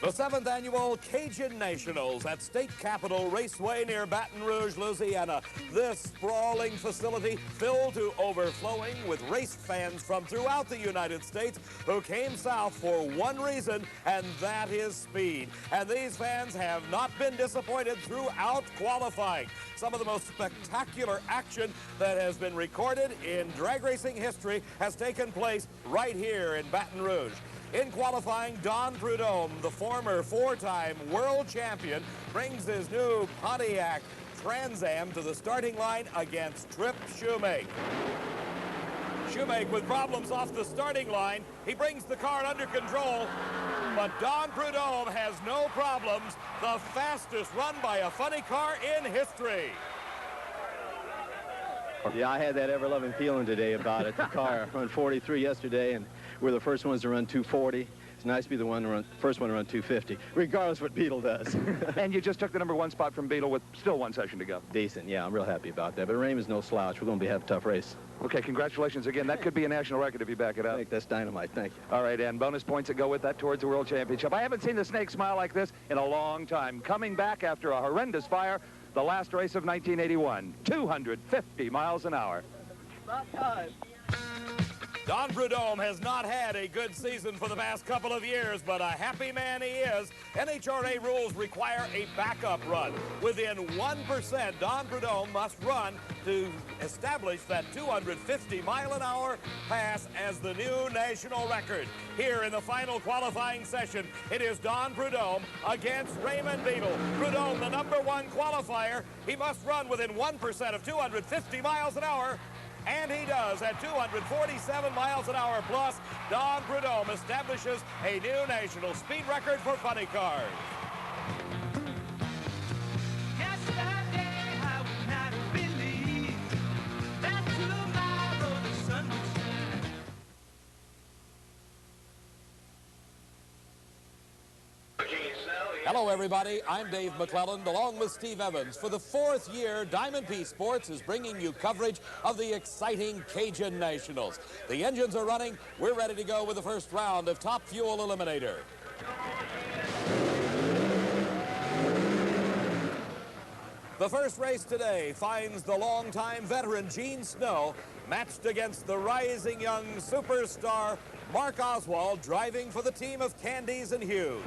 The 7th annual Cajun Nationals at State Capitol Raceway near Baton Rouge, Louisiana. This sprawling facility filled to overflowing with race fans from throughout the United States who came south for one reason, and that is speed. And these fans have not been disappointed throughout qualifying. Some of the most spectacular action that has been recorded in drag racing history has taken place right here in Baton Rouge. In qualifying, Don Prudhomme, the former four-time world champion, brings his new Pontiac Trans Am to the starting line against Trip Shoemake. Shoemake with problems off the starting line. He brings the car under control, but Don Prudhomme has no problems. The fastest run by a funny car in history. Yeah, I had that ever-loving feeling today about it. The car run 43 yesterday, and we're the first ones to run 240. It's nice to be the first one to run 250, regardless what Beetle does. And you just took the #1 spot from Beetle with still one session to go. Decent, yeah, I'm real happy about that. But Raymond's no slouch. We're going to have a tough race. Okay, congratulations again. That could be a national record if you back it up. I think that's dynamite. Thank you. All right, and bonus points that go with that towards the World Championship. I haven't seen the Snake smile like this in a long time. Coming back after a horrendous fire, the last race of 1981, 250 miles an hour. About time. Don Prudhomme has not had a good season for the past couple of years, but a happy man he is. NHRA rules require a backup run. Within 1%, Don Prudhomme must run to establish that 250-mile-an-hour pass as the new national record. Here in the final qualifying session, it is Don Prudhomme against Raymond Beetle. Prudhomme, the #1 qualifier, he must run within 1% of 250 miles an hour. And he does at 247 miles an hour plus. Don Prudhomme establishes a new national speed record for funny cars. Yesterday I would not believe that tomorrow the sun would shine. Hello, everybody. I'm Dave McClelland, along with Steve Evans. For the 4th year, Diamond P Sports is bringing you coverage of the exciting Cajun Nationals. The engines are running. We're ready to go with the first round of Top Fuel Eliminator. The first race today finds the longtime veteran Gene Snow matched against the rising young superstar Mark Oswald, driving for the team of Candies and Hughes.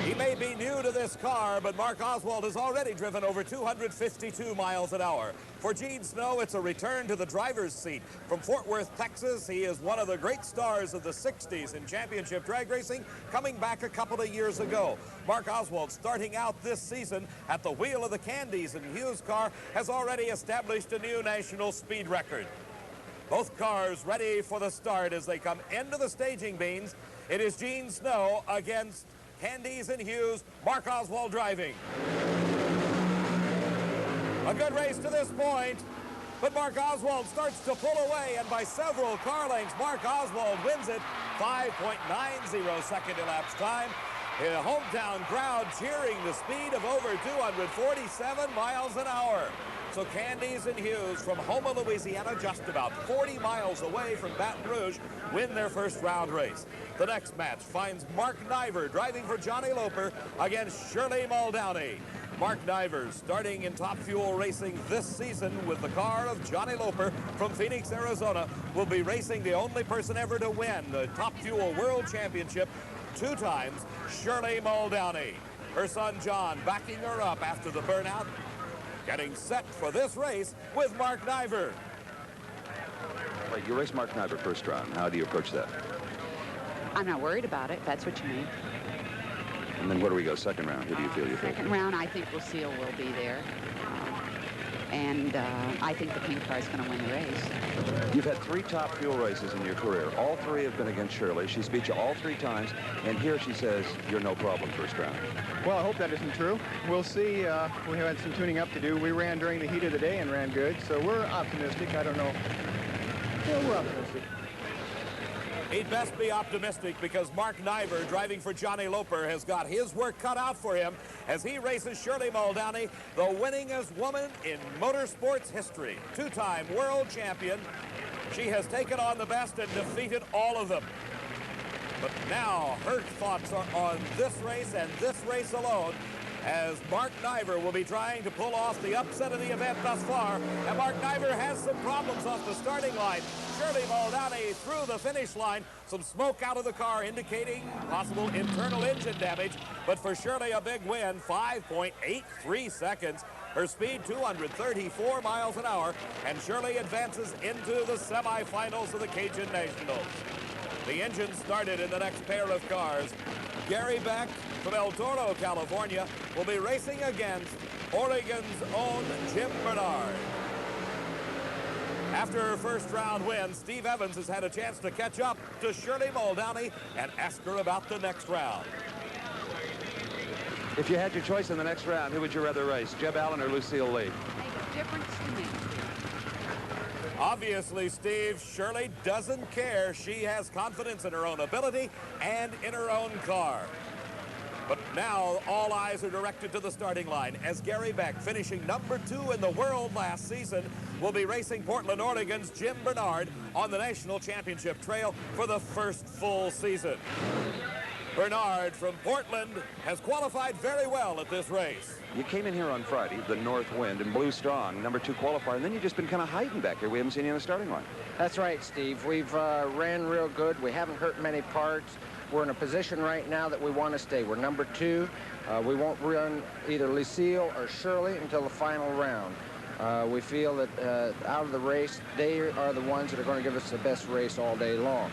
He may be new to this car, but Mark Oswald has already driven over 252 miles an hour. For Gene Snow, it's a return to the driver's seat. From Fort Worth, Texas, he is one of the great stars of the 60s in championship drag racing, coming back a couple of years ago. Mark Oswald, starting out this season at the wheel of the Candies and Hughes car, has already established a new national speed record. Both cars ready for the start as they come into the staging beans. It is Gene Snow against Candies and Hughes, Mark Oswald driving. A good race to this point, but Mark Oswald starts to pull away, and by several car lengths, Mark Oswald wins it. 5.90 second elapsed time. A hometown crowd cheering the speed of over 247 miles an hour. So Candies and Hughes from Houma, Louisiana, just about 40 miles away from Baton Rouge, win their first round race. The next match finds Mark Niver driving for Johnny Loper against Shirley Muldowney. Mark Niver, starting in Top Fuel Racing this season with the car of Johnny Loper from Phoenix, Arizona, will be racing the only person ever to win the Top Fuel World Championship 2 times, Shirley Muldowney. Her son John backing her up after the burnout, getting set for this race with Mark Niver. Wait, you race Mark Niver first round. How do you approach that? I'm not worried about it. That's what you mean. And then where do we go? Second round. Who do you feel you Second round, I think Lucille will be there. And I think the pink car is going to win the race. You've had 3 Top Fuel races in your career. All 3 have been against Shirley. She's beat you all 3 times. And here she says, you're no problem first round. Well, I hope that isn't true. We'll see. We had some tuning up to do. We ran during the heat of the day and ran good. So we're optimistic. I don't know. Yeah, we're optimistic. He'd best be optimistic because Mark Niver, driving for Johnny Loper, has got his work cut out for him as he races Shirley Muldowney, the winningest woman in motorsports history. 2-time world champion. She has taken on the best and defeated all of them. But now her thoughts are on this race and this race alone, as Mark Niver will be trying to pull off the upset of the event thus far. And Mark Niver has some problems off the starting line. Shirley Muldowney through the finish line. Some smoke out of the car indicating possible internal engine damage. But for Shirley, a big win, 5.83 seconds. Her speed, 234 miles an hour. And Shirley advances into the semifinals of the Cajun Nationals. The engine started in the next pair of cars. Gary Beck from El Toro, California, will be racing against Oregon's own Jim Bernard. After her first round win, Steve Evans has had a chance to catch up to Shirley Muldowney and ask her about the next round. If you had your choice in the next round, who would you rather race, Jeb Allen or Lucille Lee? Make a difference to me. Obviously, Steve, Shirley doesn't care. She has confidence in her own ability and in her own car. But now all eyes are directed to the starting line as Gary Beck, finishing #2 in the world last season, will be racing Portland, Oregon's Jim Bernard on the national championship trail for the first full season. Bernard from Portland has qualified very well at this race. You came in here on Friday, the north wind, and blew strong, #2 qualifier, and then you've just been kind of hiding back here. We haven't seen you on the starting line. That's right, Steve. We've ran real good. We haven't hurt many parts. We're in a position right now that we want to stay. We're #2. We won't run either Lucille or Shirley until the final round. We feel that out of the race, they are the ones that are going to give us the best race all day long.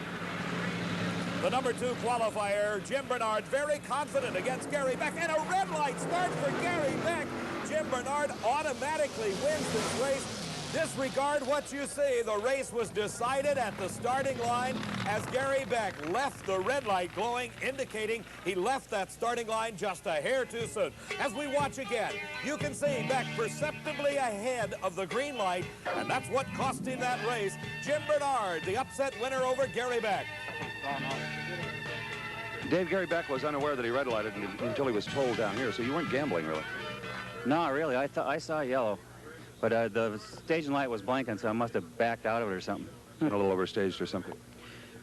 The #2 qualifier, Jim Bernard, very confident against Gary Beck, and a red light start for Gary Beck. Jim Bernard automatically wins this race. Disregard what you see. The race was decided at the starting line as Gary Beck left the red light glowing, indicating he left that starting line just a hair too soon. As we watch again, you can see Beck perceptibly ahead of the green light, and that's what cost him that race. Jim Bernard, the upset winner over Gary Beck. Dave, Gary Beck was unaware that he red lighted until he was told down here, so you weren't gambling, really. No, really. I saw yellow, but the staging light was blinking, so I must have backed out of it or something. A little overstaged or something.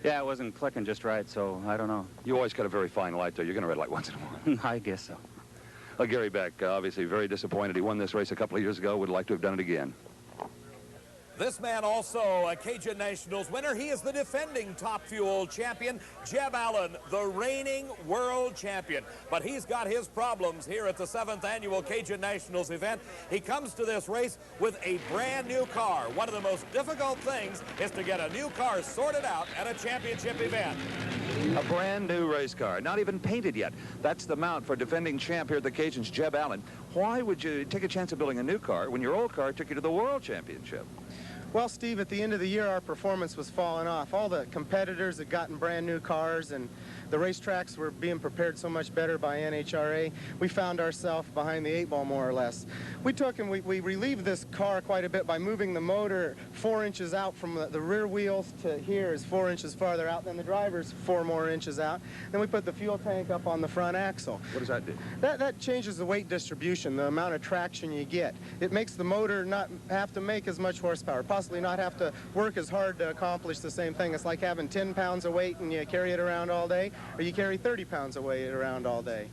Yeah, it wasn't clicking just right, so I don't know. You always got a very fine light, though. You're going to red light once in a while. I guess so. Gary Beck, obviously very disappointed. He won this race a couple of years ago. Would like to have done it again. This man also a Cajun Nationals winner. He is the defending Top Fuel champion, Jeb Allen, the reigning world champion. But he's got his problems here at the 7th annual Cajun Nationals event. He comes to this race with a brand new car. One of the most difficult things is to get a new car sorted out at a championship event. A brand new race car, not even painted yet. That's the mount for defending champ here at the Cajuns, Jeb Allen. Why would you take a chance of building a new car when your old car took you to the world championship? Well, Steve, at the end of the year, our performance was falling off. All the competitors had gotten brand new cars, and the racetracks were being prepared so much better by NHRA. We found ourselves behind the 8 ball, more or less. We took and we relieved this car quite a bit by moving the motor 4 inches out from the rear wheels to here is 4 inches farther out than the driver's 4 more inches out. Then we put the fuel tank up on the front axle. What does that do? That changes the weight distribution, the amount of traction you get. It makes the motor not have to make as much horsepower, possibly not have to work as hard to accomplish the same thing. It's like having 10 pounds of weight and you carry it around all day, or you carry 30 pounds of weight around all day.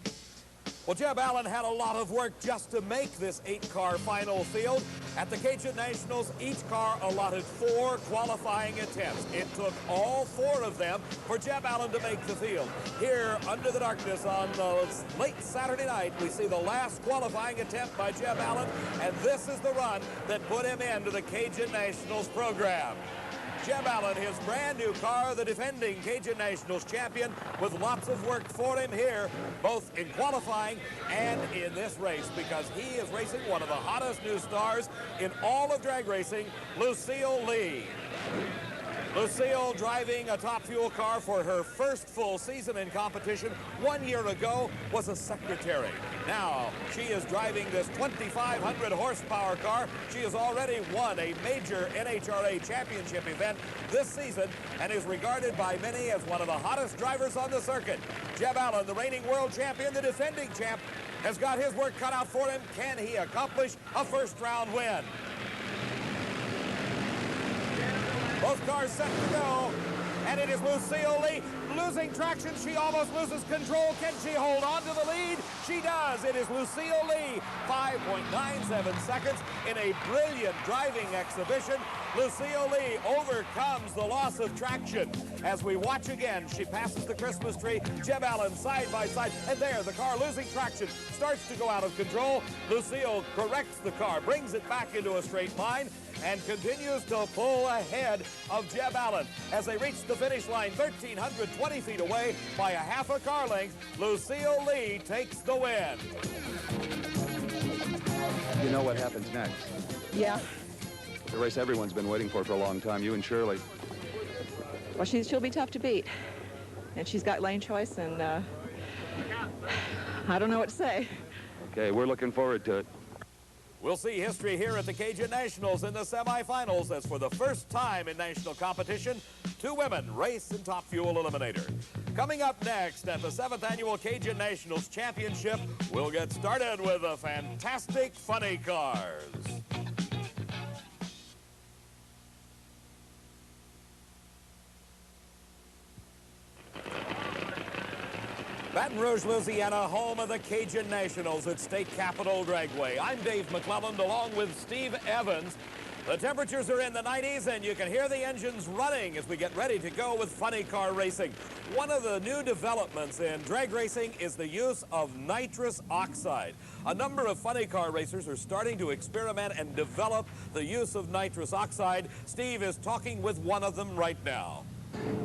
Well, Jeb Allen had a lot of work just to make this 8-car final field. At the Cajun Nationals, each car allotted 4 qualifying attempts. It took all 4 of them for Jeb Allen to make the field. Here, under the darkness on late Saturday night, we see the last qualifying attempt by Jeb Allen, and this is the run that put him into the Cajun Nationals program. Jeb Allen, his brand new car, the defending Cajun Nationals champion, with lots of work for him here, both in qualifying and in this race, because he is racing one of the hottest new stars in all of drag racing, Lucille Lee. Lucille driving a Top Fuel car for her first full season in competition 1 year ago was a secretary. Now she is driving this 2,500 horsepower car. She has already won a major NHRA championship event this season and is regarded by many as one of the hottest drivers on the circuit. Jeb Allen, the reigning world champion, the defending champ, has got his work cut out for him. Can he accomplish a first round win? Both cars set to go. and it is Lucille Lee losing traction. She almost loses control. Can she hold on to the lead? She does. It is Lucille Lee, 5.97 seconds in a brilliant driving exhibition. Lucille Lee overcomes the loss of traction. As we watch again, she passes the Christmas tree. Jeb Allen side by side, and there the car losing traction starts to go out of control. Lucille corrects the car, brings it back into a straight line, and continues to pull ahead of Jeb Allen. As they reach the finish line, 1,320 feet away by a half a car length, Lucille Lee takes the win. You know what happens next? Yeah. The race everyone's been waiting for a long time, you and Shirley. Well, she'll be tough to beat. And she's got lane choice, and I don't know what to say. Okay, we're looking forward to it. We'll see history here at the Cajun Nationals in the semifinals, as for the first time in national competition, 2 women race in Top Fuel Eliminator. Coming up next at the 7th Annual Cajun Nationals Championship, we'll get started with the fantastic funny cars. Baton Rouge, Louisiana, home of the Cajun Nationals at State Capitol Dragway. I'm Dave McClelland along with Steve Evans. The temperatures are in the 90s and you can hear the engines running as we get ready to go with funny car racing. One of the new developments in drag racing is the use of nitrous oxide. A number of funny car racers are starting to experiment and develop the use of nitrous oxide. Steve is talking with one of them right now.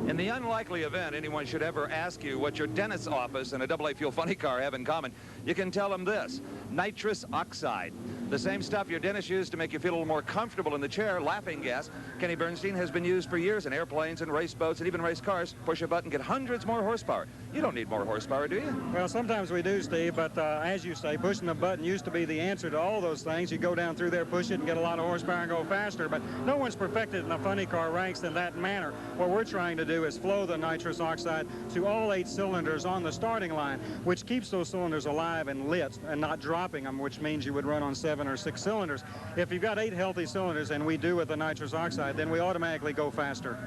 In the unlikely event anyone should ever ask you what your dentist's office and a AA fuel funny car have in common, you can tell them this: nitrous oxide. The same stuff your dentist used to make you feel a little more comfortable in the chair, laughing gas, Kenny Bernstein, has been used for years in airplanes and race boats and even race cars. Push a button, get hundreds more horsepower. You don't need more horsepower, do you? Well, sometimes we do, Steve, but as you say, pushing a button used to be the answer to all those things. You go down through there, push it, and get a lot of horsepower and go faster, but no one's perfected in the funny car ranks in that manner. What we're trying to do is flow the nitrous oxide to all 8 cylinders on the starting line, which keeps those cylinders alive and lit and not dropping them, which means you would run on 7 or 6 cylinders. If you've got 8 healthy cylinders, and we do with the nitrous oxide, then we automatically go faster.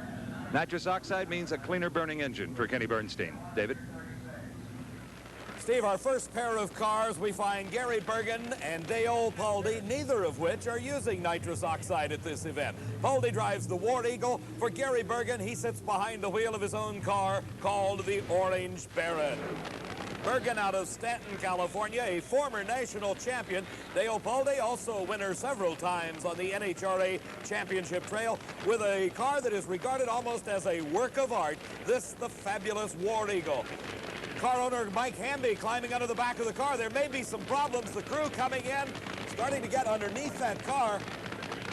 Nitrous oxide means a cleaner burning engine for Kenny Bernstein. David? Steve, our first pair of cars, we find Gary Bergen and Dale Paldy, neither of which are using nitrous oxide at this event. Paldy drives the War Eagle. For Gary Bergen, he sits behind the wheel of his own car called the Orange Baron. Bergen out of Stanton, California, a former national champion. Dale Paldy, also a winner several times on the NHRA championship trail, with a car that is regarded almost as a work of art, this the fabulous War Eagle. Car owner Mike Hamby climbing under the back of the car. There may be some problems. The crew coming in, starting to get underneath that car.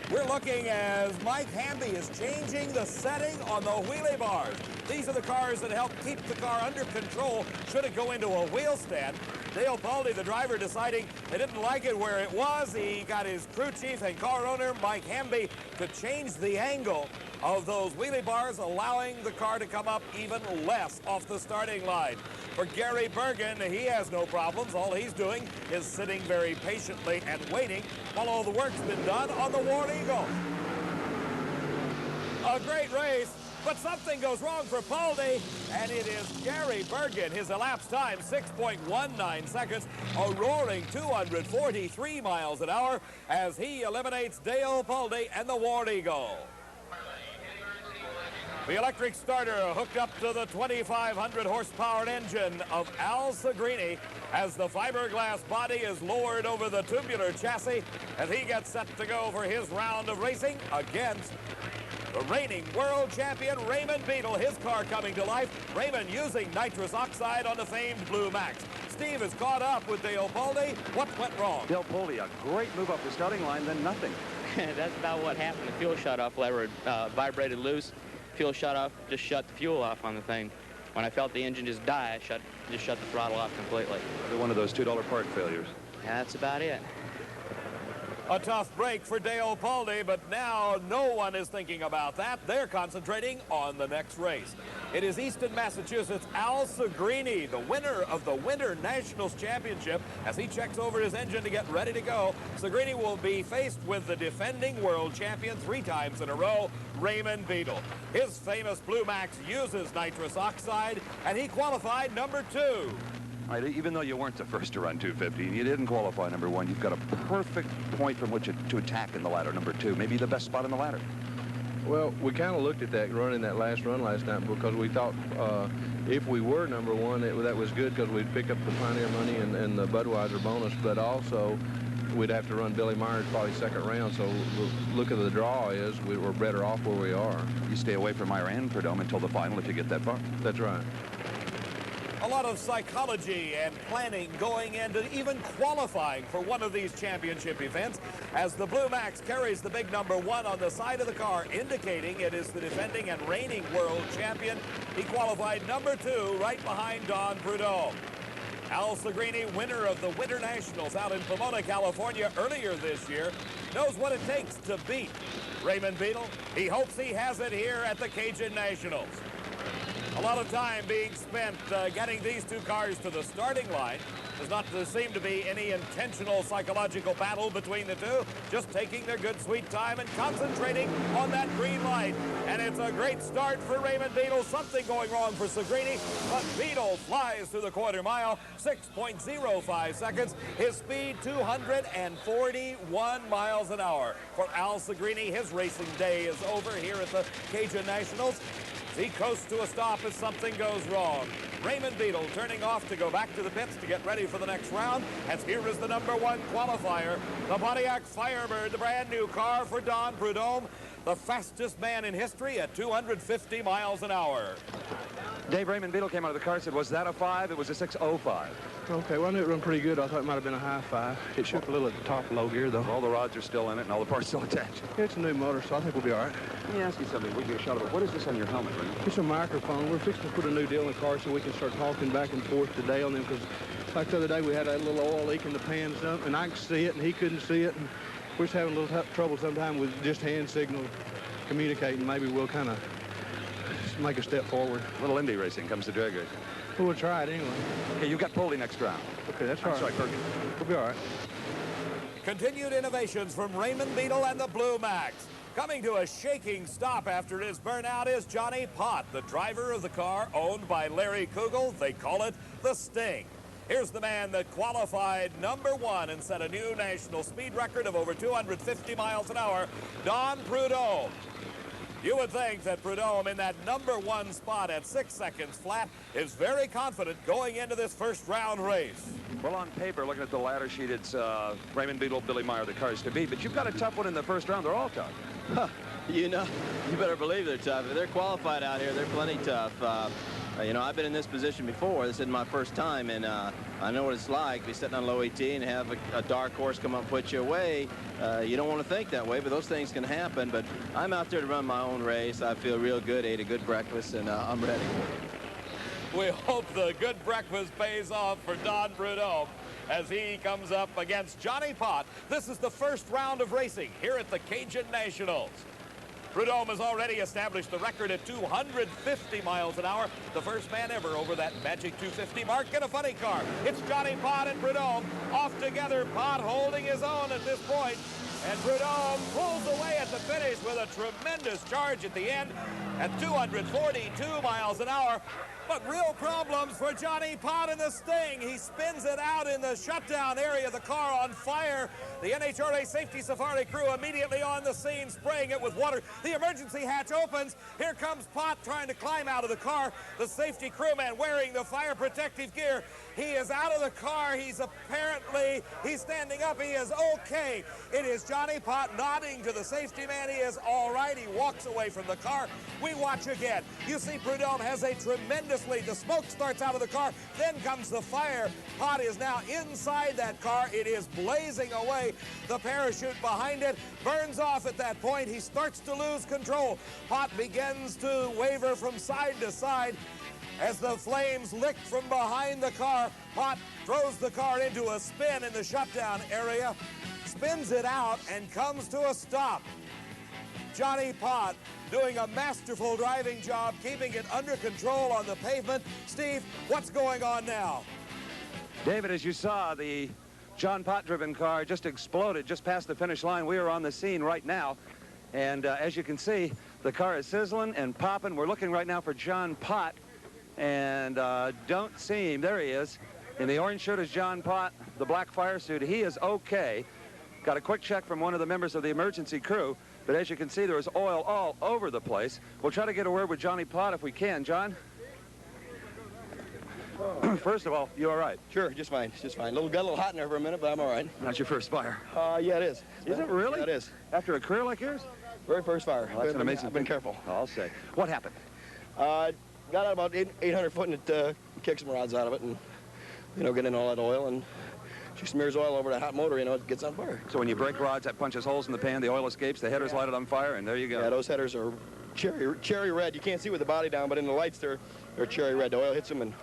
We're looking as Mike Hamby is changing the setting on the wheelie bars. These are the cars that help keep the car under control should it go into a wheel stand. Dale Paldy, the driver, deciding they didn't like it where it was. He got his crew chief and car owner Mike Hamby to change the angle of those wheelie bars, allowing the car to come up even less off the starting line. For Gary Bergen, he has no problems. All he's doing is sitting very patiently and waiting while all the work's been done on the War Eagle. A great race, but something goes wrong for Paldy, and it is Gary Bergen. His elapsed time, 6.19 seconds, a roaring 243 miles an hour as he eliminates Dale Paldy and the War Eagle. The electric starter hooked up to the 2,500 horsepower engine of Al Segrini as the fiberglass body is lowered over the tubular chassis as he gets set to go for his round of racing against the reigning world champion Raymond Beadle. His car coming to life. Raymond using nitrous oxide on the famed Blue Max. Steve is caught up with Dale Paldy. What went wrong? Dale Paldy, a great move up the starting line, then nothing. That's about what happened. The fuel shut-off lever vibrated loose. Fuel shut off, just shut the fuel off on the thing. When I felt the engine just die, I just shut the throttle off completely. One of those $2 part failures. Yeah, that's about it. A tough break for Dale Paldy, but now no one is thinking about that. They're concentrating on the next race. It is Easton, Massachusetts' Al Segrini, the winner of the Winter Nationals Championship. As he checks over his engine to get ready to go, Segrini will be faced with the defending world champion 3 times in a row, Raymond Beadle. His famous Blue Max uses nitrous oxide, and he qualified number 2. All right, even though you weren't the first to run 250 and you didn't qualify number 1, you've got a perfect point from which to attack in the ladder, number 2, maybe the best spot in the ladder. Well, we kind of looked at that running that last run last night because we thought if we were number 1, that was good because we'd pick up the Pioneer money and the Budweiser bonus, but also we'd have to run Billy Myers probably second round, so the look of the draw is we're better off where we are. You stay away from Meyer and Prudhomme until the final if you get that far. That's right. A lot of psychology and planning going into even qualifying for one of these championship events as the Blue Max carries the big number 1 on the side of the car, indicating it is the defending and reigning world champion. He qualified number 2 right behind Don Prudhomme. Al Segrini, winner of the Winter Nationals out in Pomona, California earlier this year, knows what it takes to beat Raymond Beadle. He hopes he has it here at the Cajun Nationals. A lot of time being spent getting these 2 cars to the starting line. Does not seem to be any intentional psychological battle between the 2, just taking their good sweet time and concentrating on that green light. And it's a great start for Raymond Beadle. Something going wrong for Segrini, but Beadle flies through the quarter mile, 6.05 seconds. His speed, 241 miles an hour. For Al Segrini, his racing day is over here at the Cajun Nationals. He coasts to a stop as something goes wrong. Raymond Beadle turning off to go back to the pits to get ready for the next round, as here is the number 1 qualifier, the Pontiac Firebird, the brand new car for Don Prudhomme, the fastest man in history at 250 miles an hour. Dave, Raymond Beadle came out of the car and said, was that a 5? It was a 6.05. Okay, well, I knew it run pretty good. I thought it might have been a high 5. It shook a little at the top low gear, though. All the rods are still in it and all the parts still attached. Yeah, it's a new motor, so I think we'll be all right. Let me ask you something. We get a shot of it. What is this on your helmet, Raymond? It's a microphone. We're fixing to put a new deal in the car so we can start talking back and forth today on them, because like the other day we had a little oil leak in the pan and I could see it and he couldn't see it, and we're just having a little trouble sometimes with just hand signal communicating. Maybe we'll kind of make a step forward. A little Indy racing comes to drag race. Well, we'll try it anyway. Okay, you've got Poldy next round. Okay, that's all right. Sorry, Perkins. We'll be all right. Continued innovations from Raymond Beadle and the Blue Max. Coming to a shaking stop after his burnout is Johnny Pott, the driver of the car owned by Larry Kugel. They call it the Sting. Here's the man that qualified number 1 and set a new national speed record of over 250 miles an hour, Don Prudhomme. You would think that Prudhomme in that number 1 spot at 6 seconds flat is very confident going into this first round race. Well, on paper, looking at the ladder sheet, it's Raymond Beadle, Billy Meyer, the cars to beat. But you've got a tough one in the first round. They're all tough. Huh. You know, you better believe they're tough. If they're qualified out here, they're plenty tough. You know, I've been in this position before. This isn't my first time, and I know what it's like to be sitting on low ET and have a dark horse come up and put you away. You don't want to think that way, but those things can happen. But I'm out there to run my own race. I feel real good, ate a good breakfast, and I'm ready. We hope the good breakfast pays off for Don Prudhomme as he comes up against Johnny Pott. This is the first round of racing here at the Cajun Nationals. Prudhomme has already established the record at 250 miles an hour, the first man ever over that magic 250 mark in a funny car. It's Johnny Pott and Prudhomme off together, Pott holding his own at this point, and Prudhomme pulls away at the finish with a tremendous charge at the end at 242 miles an hour. But real problems for Johnny Pott in the Sting. He spins it out in the shutdown area, the car on fire. The NHRA safety safari crew immediately on the scene, spraying it with water. The emergency hatch opens. Here comes Pott trying to climb out of the car. The safety crewman wearing the fire protective gear. He is out of the car. He's standing up. He is okay. It is Johnny Pott nodding to the safety man. He is all right. He walks away from the car. We watch again. You see Prudhomme has a tremendous lead. The smoke starts out of the car. Then comes the fire. Pott is now inside that car. It is blazing away. The parachute behind it burns off at that point. He starts to lose control. Pott begins to waver from side to side. as the flames lick from behind the car. Pott throws the car into a spin in the shutdown area, spins it out, and comes to a stop. Johnny Pott doing a masterful driving job, keeping it under control on the pavement. Steve, what's going on now? David, as you saw, the John Pott-driven car just exploded just past the finish line. We are on the scene right now, and as you can see, the car is sizzling and popping. We're looking right now for John Pott, and don't see him. There he is. In the orange shirt is John Pott, the black fire suit. He is okay. Got a quick check from one of the members of the emergency crew. But as you can see, there is oil all over the place. We'll try to get a word with Johnny Pott if we can. John? First of all, you all right? Sure, just fine, just fine. Got a little hot in there for a minute, but I'm all right. Not your first fire? Yeah, it is. Is it really? Yeah, it is. After a career like yours? Very first fire. Well, that's an amazing I've been careful. I'll say. What happened? Got out about 800 foot and it kicked some rods out of it and, get in all that oil and she smears oil over the hot motor, it gets on fire. So when you break rods, that punches holes in the pan, the oil escapes, the headers light it on fire, and there you go. Yeah, those headers are cherry red. You can't see with the body down, but in the lights they're cherry red. The oil hits them and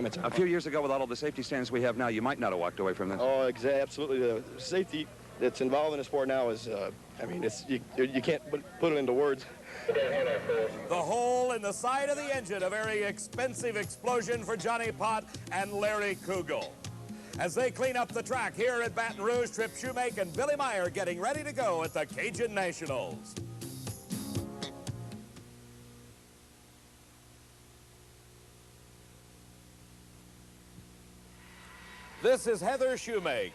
it's a few years ago, with all of the safety standards we have now, you might not have walked away from this. Oh, absolutely. The safety that's involved in this sport now is, you can't put it into words. The hole in the side of the engine, a very expensive explosion for Johnny Pott and Larry Kugel. As they clean up the track here at Baton Rouge, Trip Shoemake and Billy Meyer getting ready to go at the Cajun Nationals. This is Heather Shoemake.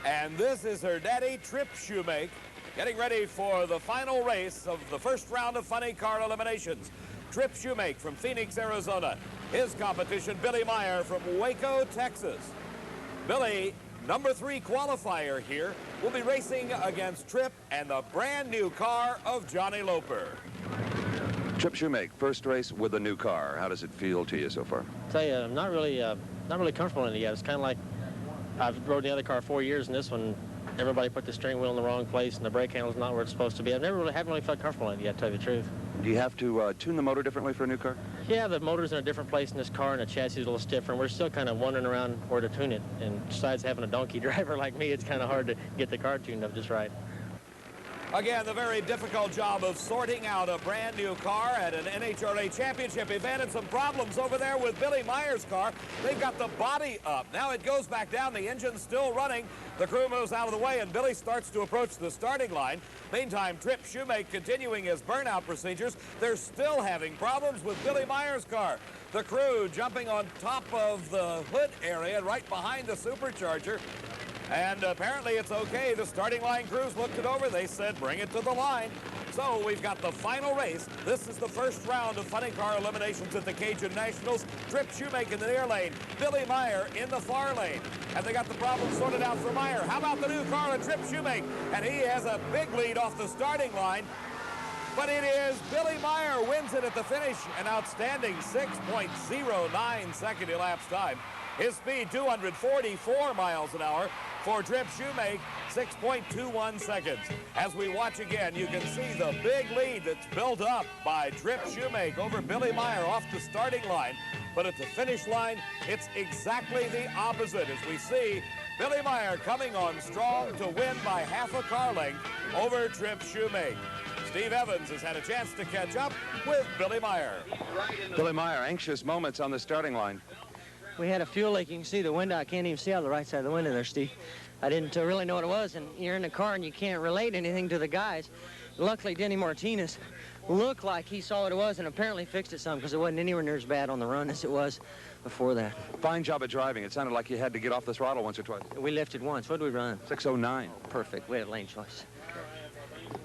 And this is her daddy, Trip Shoemake, getting ready for the final race of the first round of funny car eliminations. Trip Shoemake from Phoenix, Arizona. His competition, Billy Meyer from Waco, Texas. Billy, number 3 qualifier here, will be racing against Trip and the brand new car of Johnny Loper. Trip Shoemake, first race with a new car. How does it feel to you so far? I tell you, I'm not really comfortable in it yet. It's kind of like I've rode the other car 4 years, and this one, everybody put the steering wheel in the wrong place, and the brake handle's not where it's supposed to be. Haven't really felt comfortable in it yet, to tell you the truth. Do you have to tune the motor differently for a new car? Yeah, the motor's in a different place in this car, and the chassis is a little stiffer, and we're still kind of wandering around where to tune it. And besides having a donkey driver like me, it's kind of hard to get the car tuned up just right. Again, the very difficult job of sorting out a brand new car at an NHRA championship event, and some problems over there with Billy Meyer's car. They've got the body up. Now it goes back down. The engine's still running. The crew moves out of the way, and Billy starts to approach the starting line. Meantime, Trip Shoemake continuing his burnout procedures. They're still having problems with Billy Meyer's car. The crew jumping on top of the hood area right behind the supercharger. And apparently it's okay. The starting line crews looked it over. They said, bring it to the line. So we've got the final race. This is the first round of funny car eliminations at the Cajun Nationals. Trip Shoemake in the near lane, Billy Meyer in the far lane. And they got the problem sorted out for Meyer. How about the new car of Trip Shoemake? And he has a big lead off the starting line. But it is Billy Meyer wins it at the finish. An outstanding 6.09 second elapsed time. His speed, 244 miles an hour. For Trip Shoemake, 6.21 seconds. As we watch again, you can see the big lead that's built up by Trip Shoemake over Billy Meyer off the starting line. But at the finish line, it's exactly the opposite as we see Billy Meyer coming on strong to win by half a car length over Trip Shoemake. Steve Evans has had a chance to catch up with Billy Meyer. Billy Meyer, anxious moments on the starting line. We had a fuel leak. You can see the window. I can't even see out the right side of the window there, Steve. I didn't really know what it was, and you're in the car and you can't relate anything to the guys. Luckily, Denny Martinez looked like he saw what it was and apparently fixed it some because it wasn't anywhere near as bad on the run as it was before that. Fine job of driving. It sounded like you had to get off the throttle once or twice. We lifted once. What did we run? 6:09. Perfect. We had lane choice.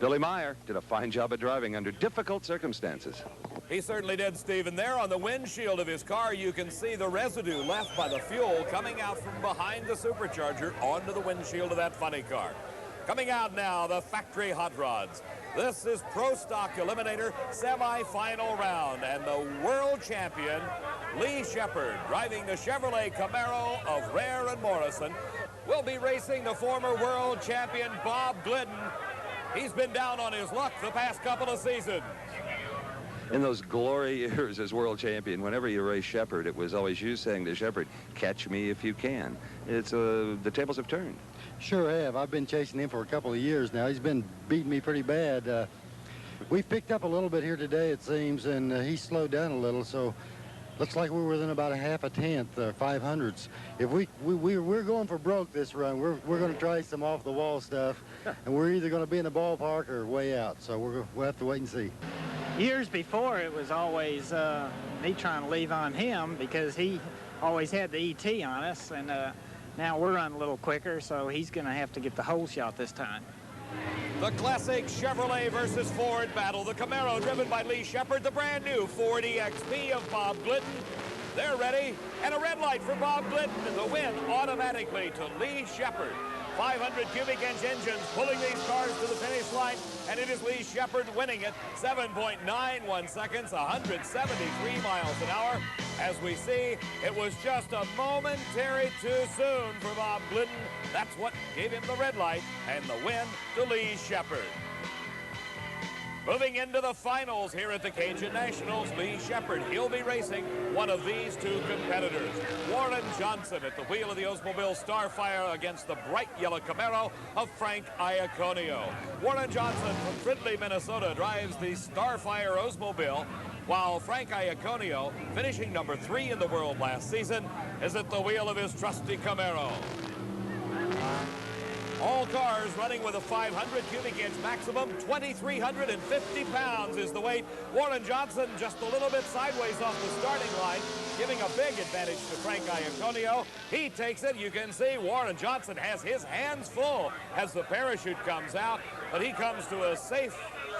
Billy Meyer did a fine job of driving under difficult circumstances. He certainly did, Steve. And there on the windshield of his car, you can see the residue left by the fuel coming out from behind the supercharger onto the windshield of that funny car. Coming out now, the factory hot rods. This is Pro Stock Eliminator semi-final round. And the world champion, Lee Shepard, driving the Chevrolet Camaro of Rare and Morrison, will be racing the former world champion, Bob Glidden. He's been down on his luck the past couple of seasons. In those glory years as world champion, whenever you raced Shepard, it was always you saying to Shepard, catch me if you can. It's the tables have turned. Sure have. I've been chasing him for a couple of years now. He's been beating me pretty bad. We've picked up a little bit here today, it seems, and he slowed down a little, so looks like we're within about a half a tenth, 500ths. If we're going for broke this run, we're going to try some off-the-wall stuff, and we're either going to be in the ballpark or way out, so we'll have to wait and see. Years before, it was always me trying to leave on him because he always had the ET on us, and now we're running a little quicker, so he's going to have to get the hole shot this time. The classic Chevrolet versus Ford battle. The Camaro driven by Lee Shepard. The brand new Ford EXP of Bob Glidden. They're ready. And a red light for Bob Glidden. And the win automatically to Lee Shepard. 500 cubic inch engines pulling these cars to the finish line. And it is Lee Shepard winning it. 7.91 seconds, 173 miles an hour. As we see, it was just a momentary too soon for Bob Glidden. That's what gave him the red light and the win to Lee Shepard. Moving into the finals here at the Cajun Nationals, Lee Shepard, he'll be racing one of these two competitors. Warren Johnson at the wheel of the Oldsmobile Starfire against the bright yellow Camaro of Frank Iaconio. Warren Johnson from Fridley, Minnesota drives the Starfire Oldsmobile, while Frank Iaconio, finishing number 3 in the world last season, is at the wheel of his trusty Camaro. All cars running with a 500 cubic inch maximum. 2,350 pounds is the weight. Warren Johnson just a little bit sideways off the starting line, giving a big advantage to Frank Iaconio. He takes it. You can see Warren Johnson has his hands full as the parachute comes out, but he comes to a safe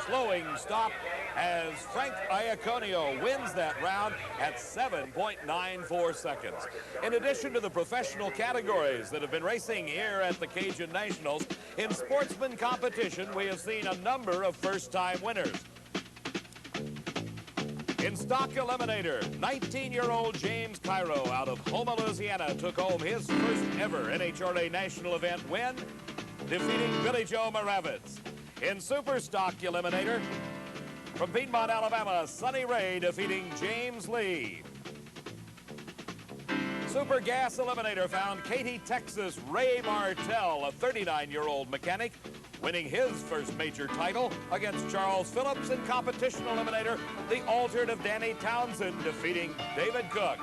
slowing stop as Frank Iaconio wins that round at 7.94 seconds. In addition to the professional categories that have been racing here at the Cajun Nationals, in sportsman competition, we have seen a number of first-time winners. In stock eliminator, 19-year-old James Caro out of Houma, Louisiana took home his first ever NHRA national event win, defeating Billy Joe Moravitz. In super stock eliminator, from Piedmont, Alabama, Sonny Ray defeating James Lee. Super gas eliminator found Katy, Texas, Ray Martel, a 39-year-old mechanic, winning his first major title against Charles Phillips. In competition eliminator, the altered of Danny Townsend defeating David Cook.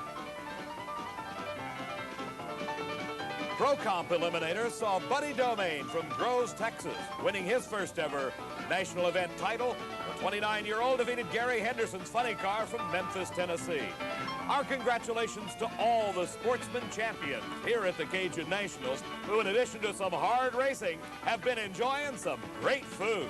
Pro Comp eliminator saw Buddy Domingue from Groves, Texas, winning his first ever national event title. The 29-year-old defeated Gary Henderson's funny car from Memphis, Tennessee. Our congratulations to all the sportsman champions here at the Cajun Nationals, who in addition to some hard racing, have been enjoying some great food.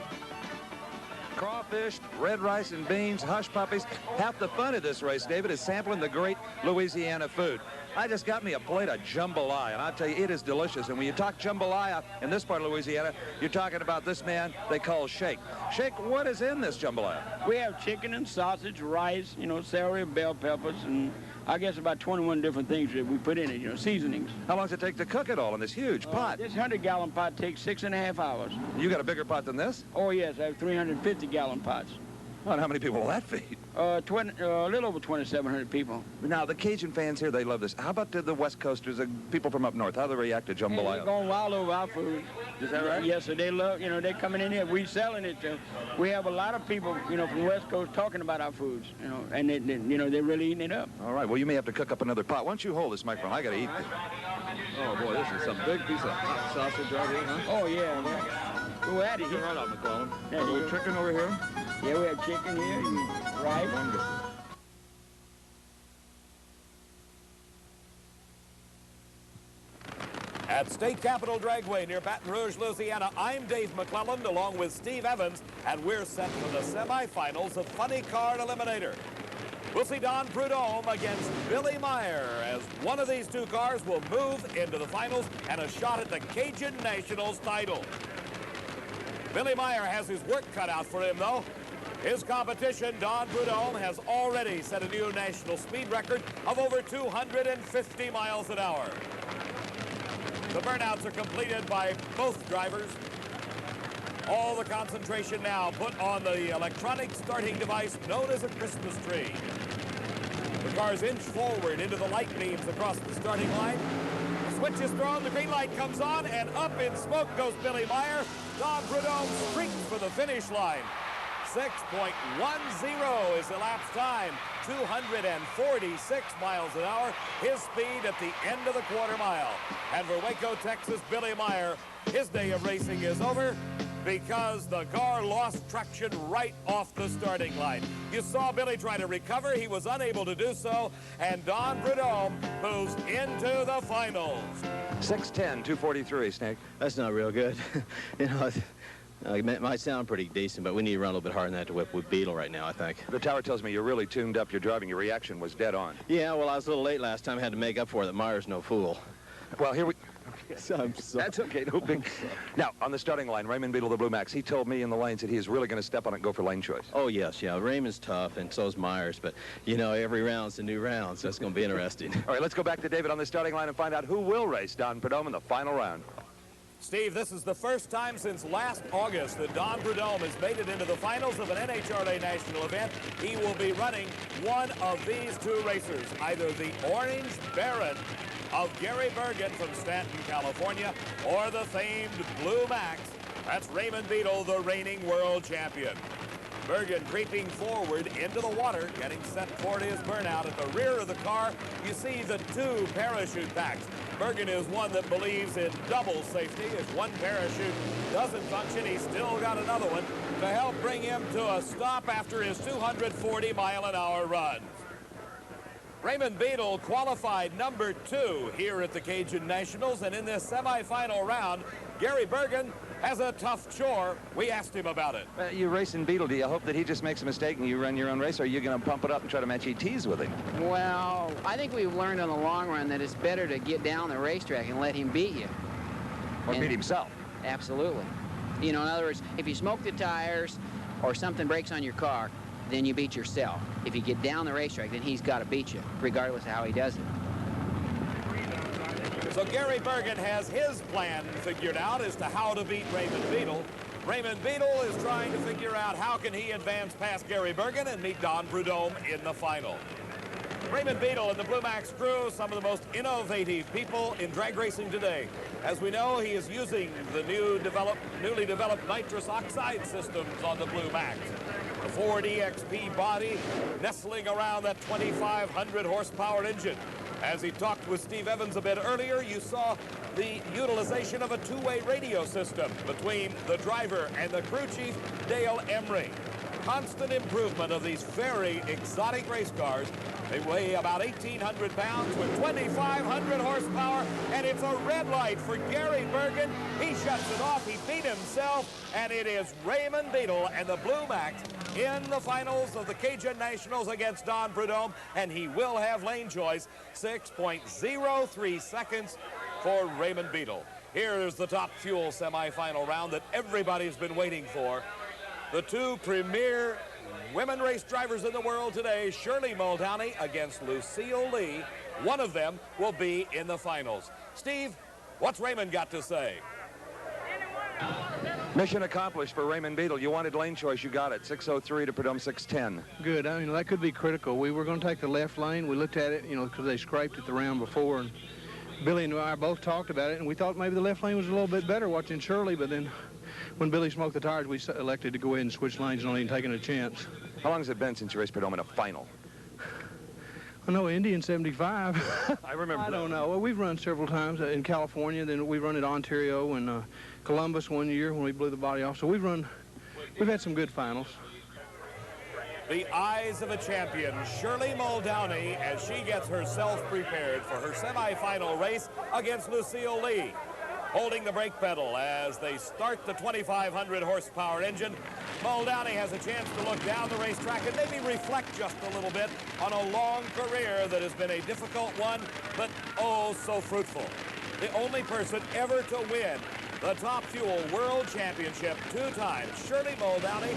Crawfish, red rice and beans, hush puppies. Half the fun of this race, David, is sampling the great Louisiana food. I just got me a plate of jambalaya, and I'll tell you, it is delicious. And when you talk jambalaya in this part of Louisiana, you're talking about this man they call Shake. Shake, what is in this jambalaya? We have chicken and sausage, rice, celery, bell peppers, and I guess about 21 different things that we put in it, seasonings. How long does it take to cook it all in this huge pot? This 100-gallon pot takes 6.5 hours. You got a bigger pot than this? Oh, yes, I have 350-gallon pots. Oh, and how many people will that feed? A little over 2,700 people. Now, the Cajun fans here, they love this. How about the West Coasters, the people from up north? How do they react to jambalaya? They're going wild over our food. Is that right? Yes, so they love, they're coming in here. We selling it. We have a lot of people, from the West Coast talking about our foods, and they're really eating it up. All right, well, you may have to cook up another pot. Why don't you hold this microphone? I got to eat this. Oh, boy, this is some big piece of hot sausage right here, huh? Oh, yeah. Go at it. Right out, McClellan. Yeah, a little chicken over here? Yeah, we have chicken here and rice. Wonderful. At State Capitol Dragway near Baton Rouge, Louisiana, I'm Dave McClelland along with Steve Evans, and we're set for the semifinals of Funny Car Eliminator. We'll see Don Prudhomme against Billy Meyer as one of these two cars will move into the finals and a shot at the Cajun Nationals title. Billy Meyer has his work cut out for him, though. His competition, Don Prudhomme, has already set a new national speed record of over 250 miles an hour. The burnouts are completed by both drivers. All the concentration now put on the electronic starting device known as a Christmas tree. The cars inch forward into the light beams across the starting line. The switch is thrown, the green light comes on, and up in smoke goes Billy Meyer. Don Prudhomme streaks for the finish line. 6.10 is elapsed time, 246 miles an hour, his speed at the end of the quarter mile. And for Waco, Texas, Billy Meyer, his day of racing is over because the car lost traction right off the starting line. You saw Billy try to recover. He was unable to do so, and Don Prudhomme moves into the finals. 6:10, 2:43, Snake. That's not real good. You know, it might sound pretty decent, but we need to run a little bit harder than that to whip with Beetle right now, I think. The tower tells me you're really tuned up. Your driving, your reaction was dead on. Yeah, well, I was a little late last time. I had to make up for it that Meyer's no fool. Well, here we... I'm sorry. That's okay, no big... Now, on the starting line, Raymond Beetle, the Blue Max, he told me in the lanes that he is really going to step on it and go for lane choice. Oh, yes, yeah. Raymond's tough, and so's Myers, but, you know, every round's a new round, so it's going to be interesting. All right, let's go back to David on the starting line and find out who will race Don Prudhomme in the final round. Steve, this is the first time since last August that Don Prudhomme has made it into the finals of an NHRA national event. He will be running one of these two racers, either the Orange Baron of Gary Bergen from Stanton, California, or the famed Blue Max. That's Raymond Beetle, the reigning world champion. Bergen creeping forward into the water, getting set for his burnout. At the rear of the car, you see the two parachute packs. Bergen is one that believes in double safety. If one parachute doesn't function, he's still got another one to help bring him to a stop after his 240-mile-an-hour run. Raymond Beetle qualified number 2 here at the Cajun Nationals, and in this semifinal round, Gary Bergen has a tough chore. We asked him about it. You're racing Beetle. Do you hope that he just makes a mistake and you run your own race, or are you going to pump it up and try to match ETs with him? Well, I think we've learned in the long run that it's better to get down the racetrack and let him beat you. Or beat himself. Absolutely. You know, in other words, if you smoke the tires or something breaks on your car, then you beat yourself. If you get down the racetrack, then he's got to beat you, regardless of how he does it. So Gary Bergen has his plan figured out as to how to beat Raymond Beetle. Raymond Beetle is trying to figure out how can he advance past Gary Bergen and meet Don Prudhomme in the final. Raymond Beetle and the Blue Max crew, some of the most innovative people in drag racing today. As we know, he is using the newly developed nitrous oxide systems on the Blue Max. The Ford EXP body nestling around that 2,500 horsepower engine. As he talked with Steve Evans a bit earlier, you saw the utilization of a two-way radio system between the driver and the crew chief, Dale Emery. Constant improvement of these very exotic race cars. They weigh about 1,800 pounds with 2,500 horsepower, and it's a red light for Gary Bergen. He shuts it off, he beat himself, and it is Raymond Beetle and the Blue Max in the finals of the Cajun Nationals against Don Prudhomme, and he will have lane choice. 6.03 seconds for Raymond Beetle. Here is the top fuel semifinal round that everybody's been waiting for. The two premier women race drivers in the world today, Shirley Muldowney against Lucille Lee. One of them will be in the finals. Steve, what's Raymond got to say? Mission accomplished for Raymond Beetle. You wanted lane choice, you got it. 6:03 to Prudhomme 6:10. Good. I mean, that could be critical. We were going to take the left lane. We looked at it, you know, because they scraped it the round before. And Billy and I both talked about it, and we thought maybe the left lane was a little bit better watching Shirley, but then when Billy smoked the tires, we elected to go ahead and switch lanes, not even taking a chance. How long has it been since you raced Prudhomme in a final? I know Indian 75. I remember. I don't know. Well, we've run several times in California. Then we run at Ontario and Columbus one year when we blew the body off. So we've had some good finals. The eyes of a champion, Shirley Muldowney, as she gets herself prepared for her semifinal race against Lucille Lee. Holding the brake pedal as they start the 2,500 horsepower engine. Muldowney has a chance to look down the racetrack and maybe reflect just a little bit on a long career that has been a difficult one, but oh so fruitful. The only person ever to win the Top Fuel World Championship 2 times. Shirley Muldowney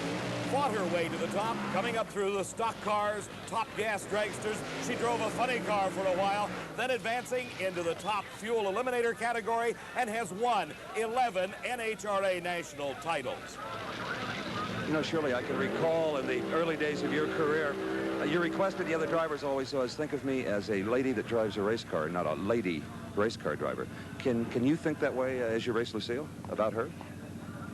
fought her way to the top, coming up through the stock cars, top gas dragsters. She drove a funny car for a while, then advancing into the Top Fuel Eliminator category and has won 11 NHRA national titles. You know, Shirley, I can recall in the early days of your career, your request to the other drivers always was, think of me as a lady that drives a race car, not a lady race car driver. Can you think that way as you race Lucille, about her?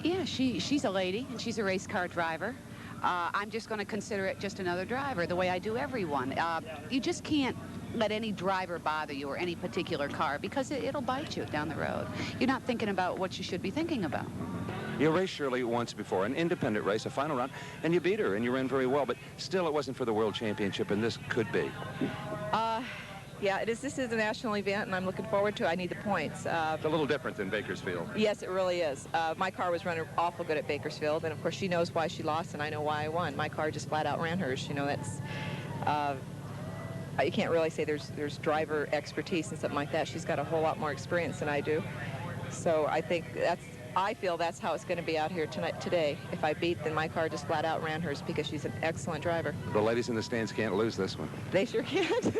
Yeah, she's a lady, and she's a race car driver. I'm just going to consider it just another driver, the way I do everyone. You just can't let any driver bother you or any particular car, because it'll bite you down the road. You're not thinking about what you should be thinking about. You raced Shirley once before, an independent race, a final round, and you beat her, and you ran very well, but still it wasn't for the World Championship, and this could be. Yeah, this is a national event, and I'm looking forward to it. I need the points. It's a little different than Bakersfield. Yes, it really is. My car was running awful good at Bakersfield, and of course she knows why she lost, and I know why I won. My car just flat out ran hers. You know, that's... you can't really say there's driver expertise and something like that. She's got a whole lot more experience than I do. So I feel that's how it's going to be out here today. If I beat, then my car just flat out ran hers, because she's an excellent driver. The ladies in the stands can't lose this one. They sure can't.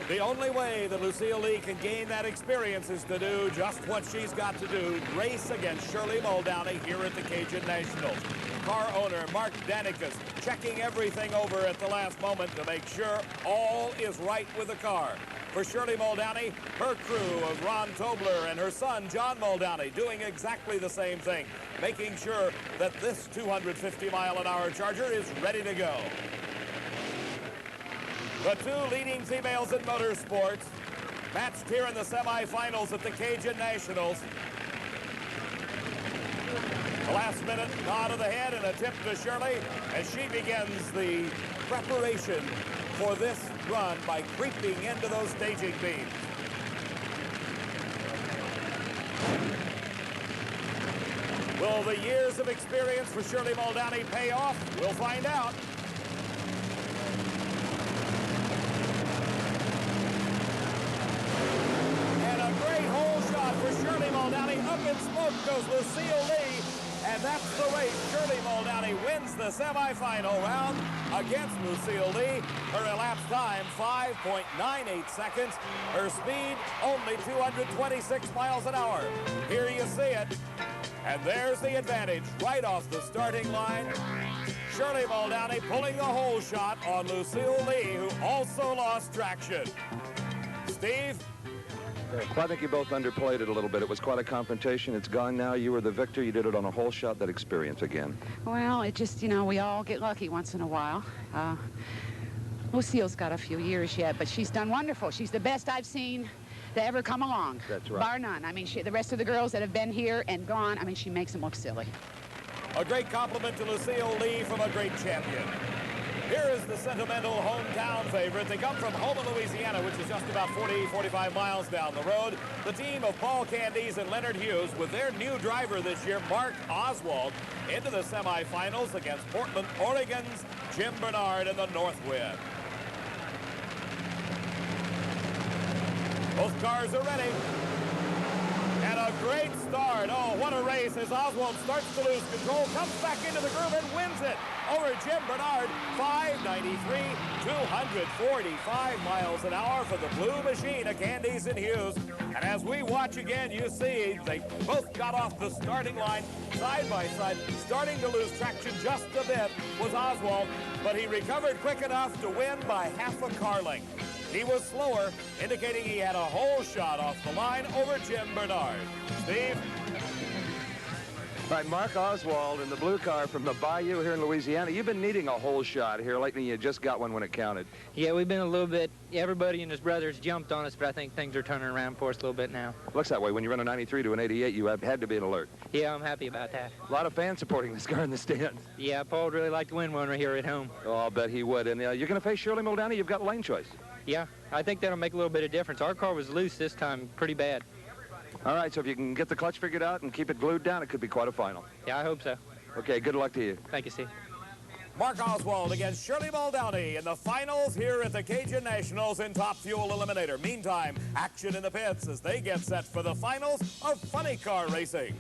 The only way that Lucille Lee can gain that experience is to do just what she's got to do, race against Shirley Muldowney here at the Cajun Nationals. Car owner Mark Danikas checking everything over at the last moment to make sure all is right with the car. For Shirley Muldowney, her crew of Ron Tobler and her son John Muldowney doing exactly the same thing, making sure that this 250-mile-an-hour Charger is ready to go. The 2 leading females in motorsports matched here in the semifinals at the Cajun Nationals. The last minute nod of the head and a tip to Shirley as she begins the preparation for this run by creeping into those staging beams. Will the years of experience for Shirley Muldowney pay off? We'll find out. Great hole shot for Shirley Muldowney. Up in smoke goes Lucille Lee. And that's the race. Shirley Muldowney wins the semifinal round against Lucille Lee. Her elapsed time, 5.98 seconds. Her speed, only 226 miles an hour. Here you see it. And there's the advantage right off the starting line. Shirley Muldowney pulling the hole shot on Lucille Lee, who also lost traction. Steve? Well, I think you both underplayed it a little bit. It was quite a confrontation. It's gone now. You were the victor. You did it on a hole shot. That experience again. Well, it just, you know, we all get lucky once in a while. Lucille's got a few years yet, but she's done wonderful. She's the best I've seen to ever come along. That's right. Bar none. I mean, the rest of the girls that have been here and gone, I mean, she makes them look silly. A great compliment to Lucille Lee from a great champion. Here is the sentimental hometown favorite. They come from Houma, Louisiana, which is just about 45 miles down the road. The team of Paul Candies and Leonard Hughes with their new driver this year, Mark Oswald, into the semifinals against Portland, Oregon's Jim Bernard in the North Wind. Both cars are ready. And a great start. Oh, what a race as Oswald starts to lose control, comes back into the groove and wins it over Jim Bernard. 593, 245 miles an hour for the Blue Machine of Candies and Hughes. And as we watch again, you see they both got off the starting line side by side. Starting to lose traction just a bit was Oswald, but he recovered quick enough to win by half a car length. He was slower, indicating he had a hole shot off the line over Jim Bernard. Steve? All right, Mark Oswald in the blue car from the Bayou here in Louisiana. You've been needing a hole shot here lately. You just got one when it counted. Yeah, we've been a little bit, everybody and his brothers jumped on us, but I think things are turning around for us a little bit now. Looks that way. When you run a 93 to an 88, you have had to be an alert. Yeah, I'm happy about that. A lot of fans supporting this car in the stands. Yeah, Paul would really like to win one right here at home. Oh, I'll bet he would. And you're going to face Shirley Muldowney. You've got lane choice. Yeah, I think that'll make a little bit of difference. Our car was loose this time pretty bad. All right, so if you can get the clutch figured out and keep it glued down, it could be quite a final. Yeah, I hope so. Okay, good luck to you. Thank you, Steve. Mark Oswald against Shirley Muldowney in the finals here at the Cajun Nationals in Top Fuel Eliminator. Meantime, action in the pits as they get set for the finals of funny car racing.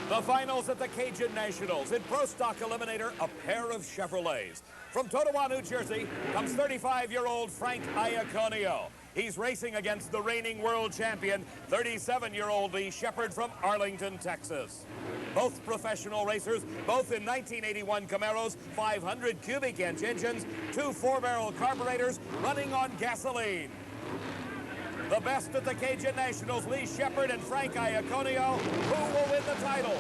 The finals at the Cajun Nationals. In Pro Stock Eliminator, a pair of Chevrolets. From Totowa, New Jersey, comes 35-year-old Frank Iaconio. He's racing against the reigning world champion, 37-year-old Lee Shepard from Arlington, Texas. Both professional racers, both in 1981 Camaros, 500 cubic inch engines, 2 4-barrel carburetors running on gasoline. The best at the Cajun Nationals, Lee Shepard and Frank Iaconio. Who will win the title?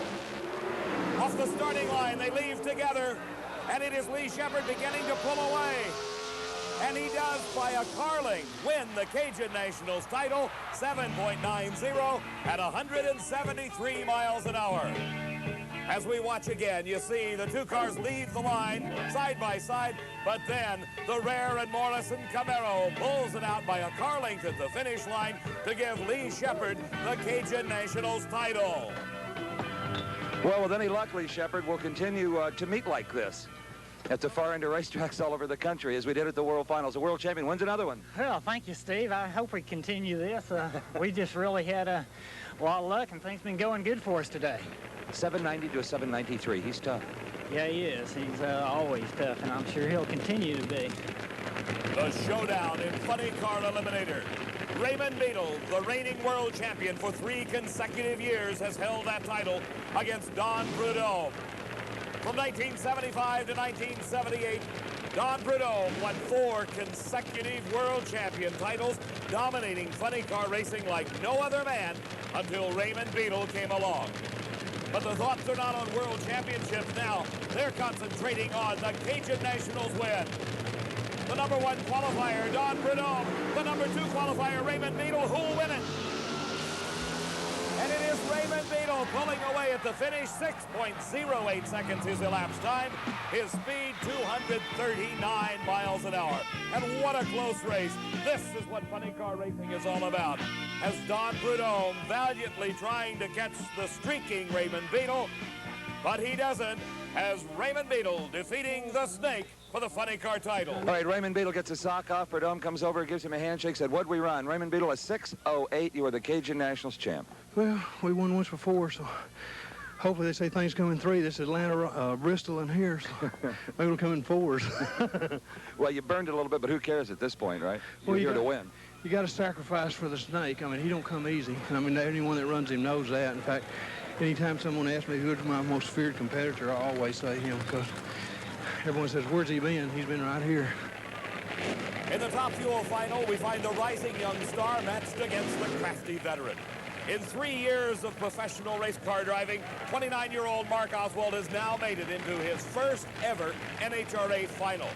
Off the starting line, they leave together, and it is Lee Shepard beginning to pull away. And he does, by a carling, win the Cajun Nationals title, 7.90 at 173 miles an hour. As we watch again, you see the two cars leave the line side by side, but then the Rare and Morrison Camaro pulls it out by a car length at the finish line to give Lee Shepard the Cajun Nationals title. Well, with any luck, Lee Shepard will continue to meet like this at the far end of racetracks all over the country, as we did at the World Finals. The world champion wins another one. Well, thank you, Steve. I hope we continue this. We just really had a lot of luck, and things been going good for us today. 790 to a 793. He's tough. Yeah, he is. He's always tough, and I'm sure he'll continue to be. The showdown in Funny Car Eliminator. Raymond Beadle, the reigning world champion for 3 consecutive years, has held that title against Don Prudhomme. From 1975 to 1978, Don Prudhomme won 4 consecutive world champion titles, dominating funny car racing like no other man until Raymond Beadle came along. But the thoughts are not on world championships now. They're concentrating on the Cajun Nationals win. The number 1 qualifier, Don Prudhomme. The number 2 qualifier, Raymond Beadle. Who'll win it? And it is Raymond Beadle pulling away at the finish. 6.08 seconds his elapsed time. His speed, 239 miles an hour. And what a close race. This is what funny car racing is all about. As Don Prudhomme valiantly trying to catch the streaking Raymond Beadle, but he doesn't, as Raymond Beadle defeating the Snake for the funny car title. All right, Raymond Beadle gets a sock off. Prudhomme comes over, gives him a handshake, said, "What'd we run?" Raymond Beadle, a 6:08. You are the Cajun Nationals champ. Well, we won once before, so hopefully they say things come in 3. This is Atlanta, Bristol, and here, so maybe it'll come in 4s. Well, you burned it a little bit, but who cares at this point, right? You're here to win. You got to sacrifice for the Snake. I mean, he don't come easy. I mean, anyone that runs him knows that. In fact, anytime someone asks me who's my most feared competitor, I always say him, because everyone says, "Where's he been?" He's been right here. In the Top Fuel final, we find the rising young star matched against the crafty veteran. In 3 years of professional race car driving, 29-year-old Mark Oswald has now made it into his first ever NHRA final.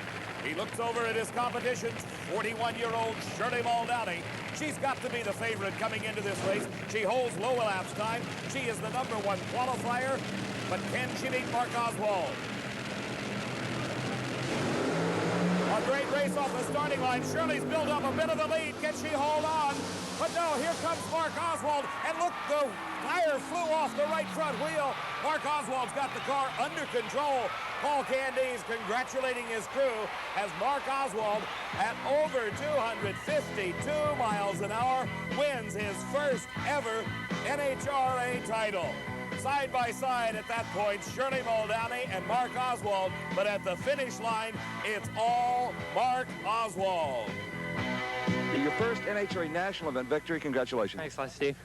He looks over at his competition's 41-year-old Shirley Muldowney. She's got to be the favorite coming into this race. She holds low elapsed time. She is the number 1 qualifier, but can she beat Mark Oswald? A great race off the starting line. Shirley's built up a bit of the lead. Can she hold on? But no, here comes Mark Oswald. And look, the tire flew off the right front wheel. Mark Oswald's got the car under control. Paul Candies congratulating his crew as Mark Oswald, at over 252 miles an hour, wins his first ever NHRA title. Side by side at that point, Shirley Muldowney and Mark Oswald, but at the finish line, it's all Mark Oswald. Your first NHRA national event victory. Congratulations. Thanks a lot, Steve.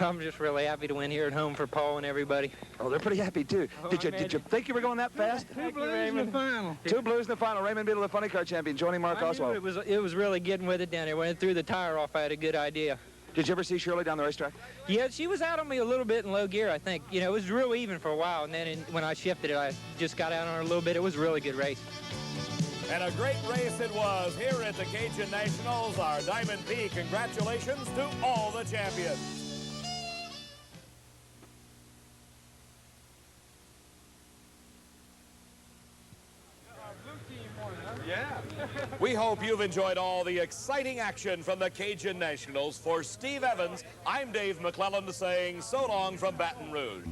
I'm just really happy to win here at home for Paul and everybody. Oh, they're pretty happy, too. Did you think you were going that fast? 2 blues in the final. 2 blues in the final. Raymond Beadle, the funny car champion, joining Mark Oswald. It was really getting with it down there. When it threw the tire off, I had a good idea. Did you ever see Shirley down the racetrack? Yeah, she was out on me a little bit in low gear, I think. You know, it was real even for a while, and then when I shifted it, I just got out on her a little bit. It was a really good race. And a great race it was here at the Cajun Nationals. Our Diamond P, congratulations to all the champions. We hope you've enjoyed all the exciting action from the Cajun Nationals. For Steve Evans, I'm Dave McClellan saying so long from Baton Rouge.